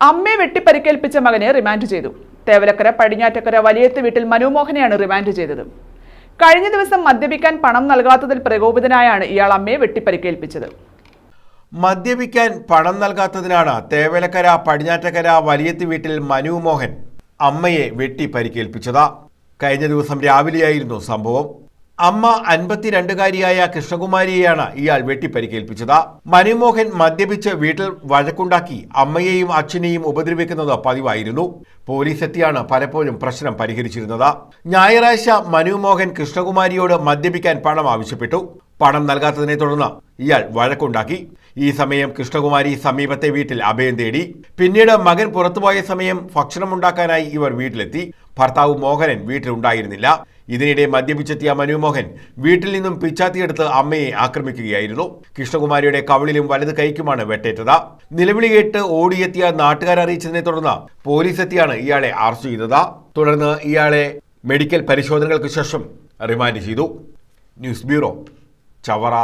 അമ്മയെ വെട്ടിപ്പരിക്കേൽപ്പിച്ച മകനെ റിമാൻഡ് ചെയ്തു. തേവലക്കര പടിഞ്ഞാറ്റക്കര വലിയത്ത് വീട്ടിൽ മനുമോഹനെയാണ് റിമാൻഡ് ചെയ്തത്. കഴിഞ്ഞ ദിവസം മദ്യപിക്കാൻ പണം നൽകാത്തതിൽ പ്രകോപിതനായാണ് ഇയാൾ അമ്മയെ വെട്ടിപ്പരിക്കേൽപ്പിച്ചത്. മദ്യപിക്കാൻ പണം നൽകാത്തതിനാണ് തേവലക്കര പടിഞ്ഞാറ്റക്കര വലിയത്ത് വീട്ടിൽ മനുമോഹൻ അമ്മയെ വെട്ടി പരിക്കേൽപ്പിച്ചത്. കഴിഞ്ഞ ദിവസം രാവിലെയായിരുന്നു സംഭവം. അമ്മ 52-കാരിയായ കൃഷ്ണകുമാരിയെയാണ് ഇയാൾ വെട്ടിപ്പരിക്കേൽപ്പിച്ചത്. മനുമോഹൻ മദ്യപിച്ച് വീട്ടിൽ വഴക്കുണ്ടാക്കി അമ്മയെയും അച്ഛനെയും ഉപദ്രവിക്കുന്നത് പതിവായിരുന്നു. പോലീസ് എത്തിയാണ് പലപ്പോഴും പ്രശ്നം പരിഹരിച്ചിരുന്നത്. ഞായറാഴ്ച മനുമോഹൻ കൃഷ്ണകുമാരിയോട് മദ്യപിക്കാൻ പണം ആവശ്യപ്പെട്ടു. പണം നൽകാത്തതിനെ തുടർന്ന് ഇയാൾ വഴക്കുണ്ടാക്കി. ഈ സമയം കൃഷ്ണകുമാരി സമീപത്തെ വീട്ടിൽ അഭയം തേടി. പിന്നീട് മകൻ പുറത്തുപോയ സമയം ഭക്ഷണമുണ്ടാക്കാനായി ഇവർ വീട്ടിലെത്തി. ഭർത്താവ് മോഹനൻ വീട്ടിലുണ്ടായിരുന്നില്ല. ഇതിനിടെ മദ്യപിച്ചെത്തിയ മനുമോഹൻ വീട്ടിൽ നിന്നും പിച്ചാത്തിയെടുത്ത് അമ്മയെ ആക്രമിക്കുകയായിരുന്നു. കൃഷ്ണകുമാരിയുടെ കവിളിലും വലത് കൈക്കുമാണ് വെട്ടേറ്റത്. നിലവിളി കേട്ട് ഓടിയെത്തിയ നാട്ടുകാർ അറിയിച്ചതിനെ തുടർന്ന് പോലീസ് എത്തിയാണ് ഇയാളെ അറസ്റ്റ് ചെയ്തത്. തുടർന്ന് ഇയാളെ മെഡിക്കൽ പരിശോധനകൾക്ക് ശേഷം റിമാൻഡ് ചെയ്തു. News bureau, Chavara.